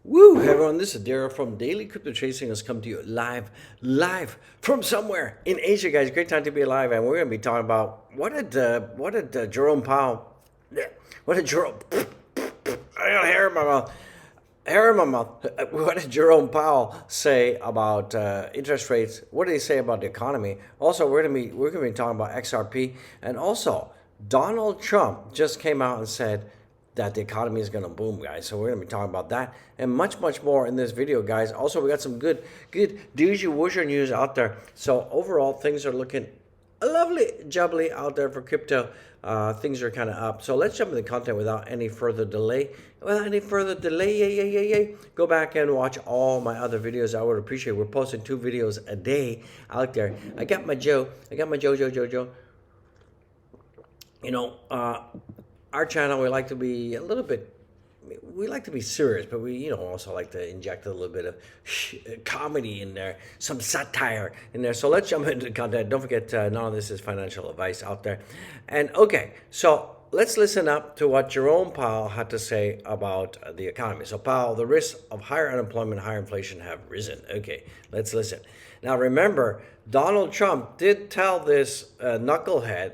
Woo! Hey everyone, this is Daryl from Daily Crypto Chasing. Has come to you live from somewhere in Asia, guys. Great time to be alive, and we're going to be talking about what did Jerome Powell, what did Jerome, I got hair in my mouth, What did Jerome Powell say about interest rates? What did he say about the economy? Also, we're gonna be talking about XRP, and also Donald Trump just came out and said that the economy is going to boom, guys. So we're going to be talking about that and much more in this video, guys. Also, we got some good doozy woosher news out there. So overall, things are looking lovely jubbly out there for crypto. Things are kind of up. So let's jump into the content without any further delay. Go back and watch all my other videos. I would appreciate it. We're posting 2 videos a day out there. I got my Joe. You know, our channel, we like to be a little bit, we like to be serious, but we, also like to inject a little bit of comedy in there, some satire in there. So let's jump into the content. Don't forget, none of this is financial advice out there. And okay, so let's listen up to what Jerome Powell had to say about the economy. So Powell, the risks of higher unemployment, higher inflation have risen. Okay, let's listen. Now remember, Donald Trump did tell this knucklehead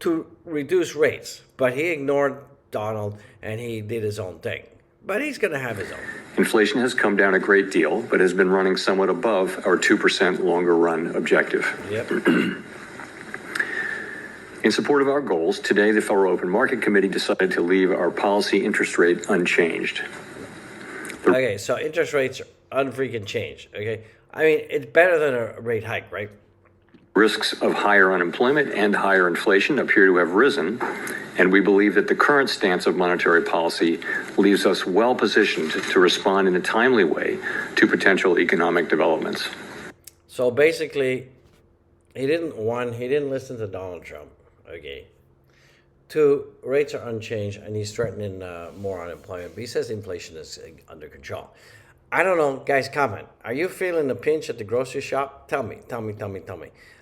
to reduce rates, but he ignored Donald and he did his own thing. But he's going to have his own. Inflation has come down a great deal, but has been running somewhat above our 2% longer run objective. Yep. In support of our goals, today the Federal Open Market Committee decided to leave our policy interest rate unchanged. Okay, so interest rates are unfreaking changed. Okay, I mean, it's better than a rate hike, right? Risks of higher unemployment and higher inflation appear to have risen, and we believe that the current stance of monetary policy leaves us well positioned to respond in a timely way to potential economic developments. So basically, he didn't listen to Donald Trump. Okay. 2, rates are unchanged, and he's threatening more unemployment. But he says inflation is under control. I don't know, guys, comment. Are you feeling the pinch at the grocery shop? Tell me.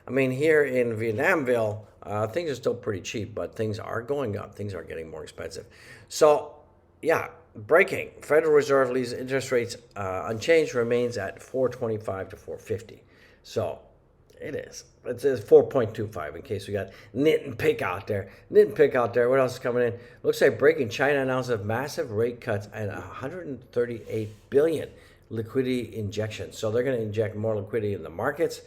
I mean, here in Vietnamville, things are still pretty cheap, but things are going up. Things are getting more expensive. So, yeah, breaking. Federal Reserve leaves interest rates unchanged, remains at 4.25 to 4.50. So, it is. It's 4.25 in case we got Nit and Pick out there. What else is coming in? Looks like breaking. China announces massive rate cuts and 138 billion liquidity injection. So they're going to inject more liquidity in the markets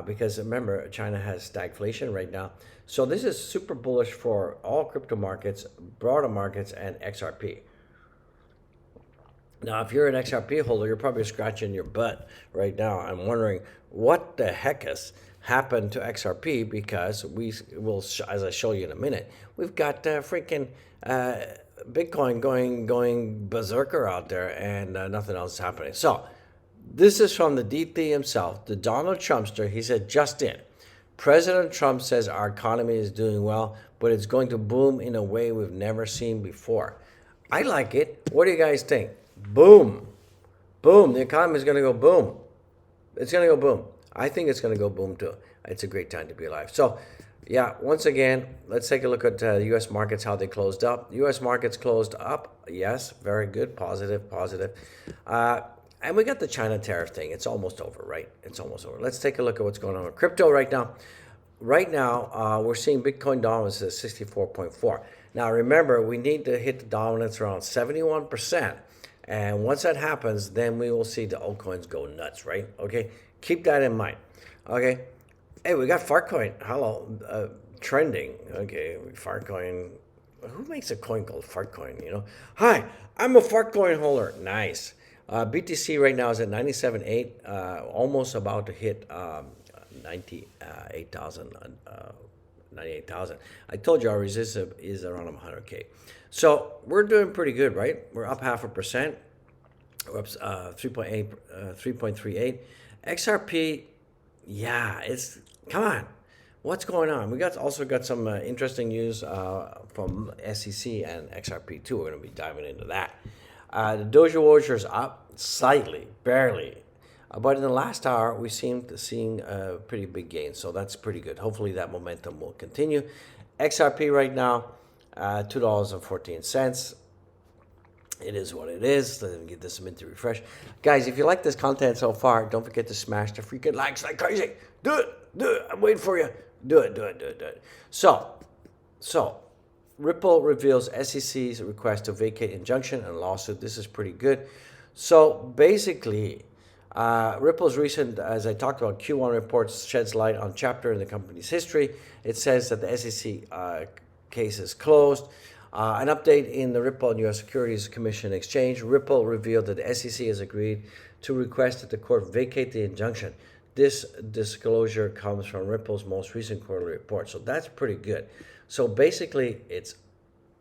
because remember, China has stagflation right now. So this is super bullish for all crypto markets, broader markets, and XRP. Now, if you're an XRP holder, you're probably scratching your butt right now. I'm wondering what the heck has happened to XRP, because we will, as I show you in a minute, we've got freaking Bitcoin going berserker out there, and nothing else is happening. So this is from the DT himself, the Donald Trumpster. He said, just in, President Trump says our economy is doing well, but it's going to boom in a way we've never seen before. I like it. What do you guys think? Boom. The economy is going to go boom. It's going to go boom. I think it's going to go boom too. It's a great time to be alive. So, yeah, once again, let's take a look at the U.S. markets, how they closed up. U.S. markets closed up. Yes, very good. Positive. And we got the China tariff thing. It's almost over, right? It's almost over. Let's take a look at what's going on with crypto right now. Right now, we're seeing Bitcoin dominance at 64.4. Now, remember, we need to hit the dominance around 71%. And once that happens, then we will see the altcoins go nuts, right? Okay, keep that in mind. Okay, hey, we got Fartcoin. Hello, trending. Okay, Fartcoin. Who makes a coin called Fartcoin? Hi, I'm a Fartcoin holder. Nice. BTC right now is at 97.8, almost about to hit 98,000. 98,000. I told you our resistance is around 100K. So we're doing pretty good, right? We're up 0.5%. We're up 3.38. XRP, yeah, come on. What's going on? We also got some interesting news from SEC and XRP too. We're going to be diving into that. The Doge Watcher is up slightly, barely. But in the last hour, we seeing a pretty big gain, so that's pretty good. Hopefully that momentum will continue. XRP right now, $2.14. It is what it is. Let me get this a minute to refresh. Guys, if you like this content so far, don't forget to smash the freaking likes like crazy. Do it. Do it. I'm waiting for you. Do it. Do it. Do it. Do it. So, Ripple reveals SEC's request to vacate injunction and lawsuit. This is pretty good. So basically, Ripple's recent, as I talked about, Q1 reports sheds light on chapter in the company's history. It says that the SEC case is closed. An update in the Ripple and U.S. Securities Commission exchange. Ripple revealed that the SEC has agreed to request that the court vacate the injunction. This disclosure comes from Ripple's most recent quarterly report. So that's pretty good. So basically, it's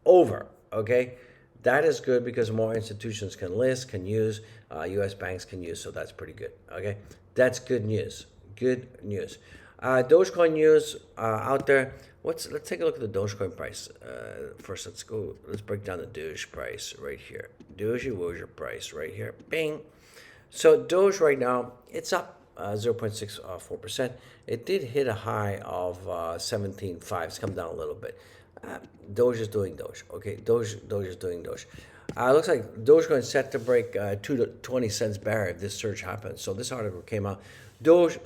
over, okay? That is good because more institutions can list, can use, U.S. banks can use, so that's pretty good, okay? That's good news, good news. Dogecoin news out there. Let's take a look at the Dogecoin price. First, let's break down the Doge price right here. Doge price right here, bing. So Doge right now, it's up 0.64%. It did hit a high of 17.5. It's come down a little bit. Doge is doing Doge. Okay, Doge is doing Doge. Looks like Dogecoin is set to break 20 cents barrier if this surge happens. So this article came out. Doge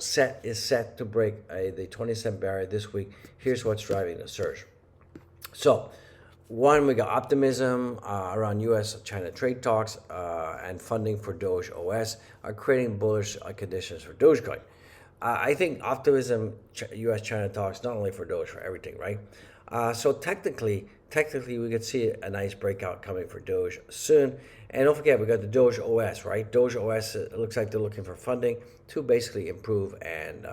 is set to break the 20-cent barrier this week. Here's what's driving the surge. So, one, we got optimism around U.S.-China trade talks and funding for Doge OS are creating bullish conditions for Dogecoin. I think optimism, U.S.-China talks, not only for Doge, for everything, right? So technically, we could see a nice breakout coming for Doge soon. And don't forget, we got the Doge OS, right? Doge OS, it looks like they're looking for funding to basically improve and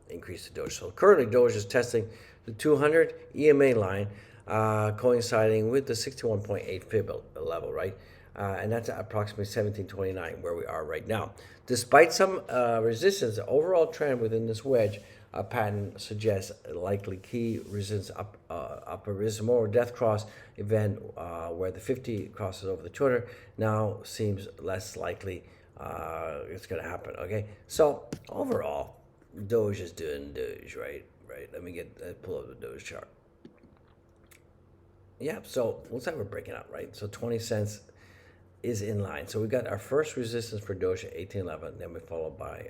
increase the Doge. So currently, Doge is testing the 200 EMA line, coinciding with the 61.8 fib level, right? And that's at approximately 1729, where we are right now. Despite some resistance, the overall trend within this wedge pattern suggests a likely key resistance upper is more death cross event where the 50 crosses over the 200 now seems less likely it's going to happen. Okay, so overall, Doge is doing Doge, right? Let me pull up the Doge chart. Yeah, so looks like we're breaking out, right? So 20 cents is in line. So we got our first resistance for Doge at 1811, then we followed by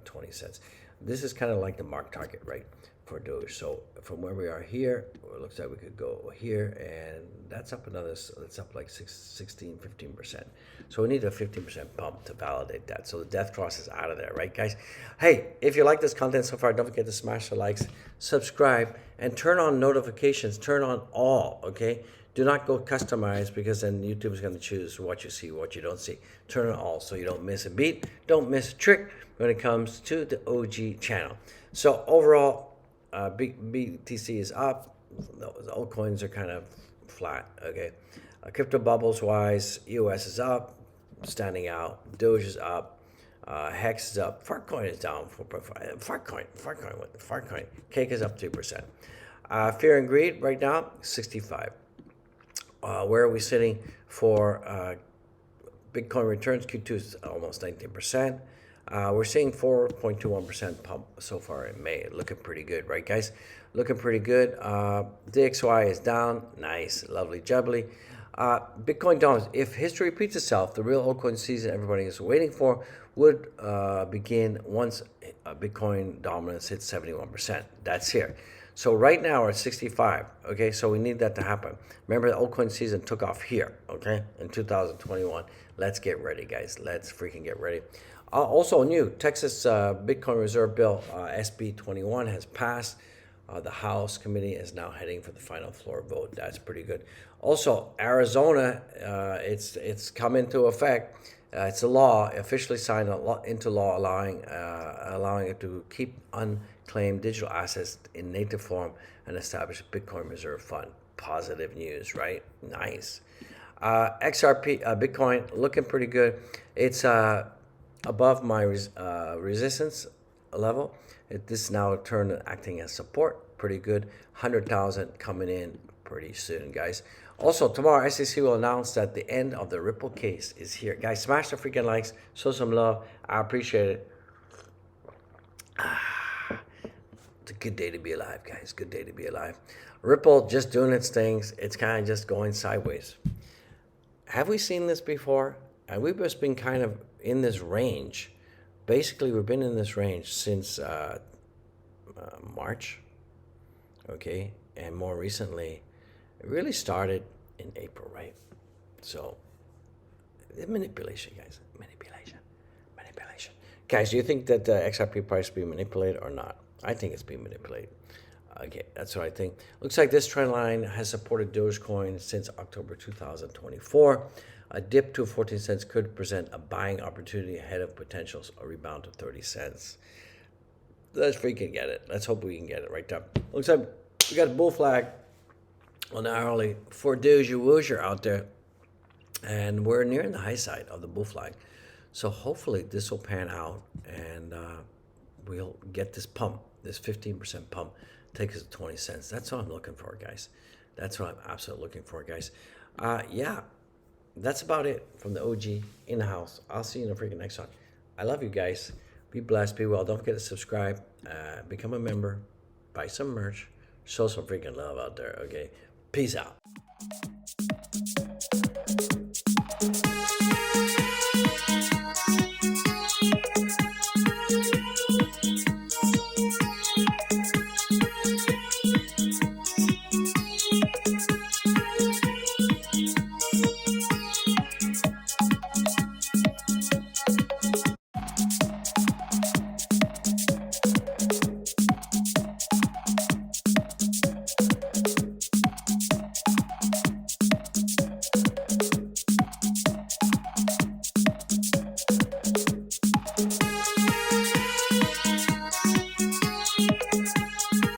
20 cents. This is kind of like the mark target, right, for Doge. So from where we are here, it looks like we could go here, and that's up that's up like 15%. So we need a 15% pump to validate that. So the death cross is out of there, right, guys? Hey, if you like this content so far, don't forget to smash the likes, subscribe, and turn on notifications. Turn on all, okay? Do not go customize because then YouTube is going to choose what you see, what you don't see. Turn it all so you don't miss a beat, don't miss a trick when it comes to the OG channel. So overall, BTC is up. The altcoins are kind of flat, okay? Crypto bubbles wise, EOS is up, standing out. Doge is up. Hex is up. Farcoin is down 4.5. Farcoin. Cake is up 2%. Fear and greed right now, 65. Where are we sitting for Bitcoin returns? Q2 is almost 19%. We're seeing 4.21% pump so far in May. Looking pretty good, right, guys? Looking pretty good. DXY is down. Nice, lovely, jubbly. Bitcoin dominance. If history repeats itself, the real altcoin season everybody is waiting for would begin once Bitcoin dominance hits 71%. That's here. So right now we're at 65, okay? So we need that to happen. Remember, the altcoin season took off here, okay, in 2021. Let's get ready, guys. Let's freaking get ready. Also new, Texas Bitcoin Reserve Bill, SB 21 has passed. The House committee is now heading for the final floor vote. That's pretty good. Also, Arizona, it's come into effect. It's a law, officially signed into law, allowing it to keep unclaimed digital assets in native form and establish a Bitcoin reserve fund. Positive news, right? Nice. XRP, Bitcoin, looking pretty good. It's above my resistance level. This now turned acting as support. Pretty good. 100,000 coming in pretty soon, guys. Also, tomorrow, SEC will announce that the end of the Ripple case is here. Guys, smash the freaking likes. Show some love. I appreciate it. It's a good day to be alive, guys. Good day to be alive. Ripple just doing its things. It's kind of just going sideways. have we seen this before? And we've just been kind of in this range. Basically, we've been in this range since March, okay? And more recently, it really started in April, right? So, manipulation, guys. Manipulation. Guys, do you think that the XRP price is being manipulated or not? I think it's being manipulated. Okay, that's what I think. Looks like this trend line has supported Dogecoin since October 2024. A dip to 14 cents could present a buying opportunity ahead of potential a rebound to 30 cents. Let's freaking get it. Let's hope we can get it right there. Looks like we got a bull flag on the hourly for Doge Woozer out there. And we're nearing the high side of the bull flag. So hopefully this will pan out and we'll get this pump, this 15% pump, take us to 20 cents. That's what I'm looking for, guys. That's what I'm absolutely looking for, guys. Yeah, that's about it from the OG in the house. I'll see you in the freaking next one. I love you guys. Be blessed, be well. Don't forget to subscribe, become a member, buy some merch, show some freaking love out there, okay? Peace out.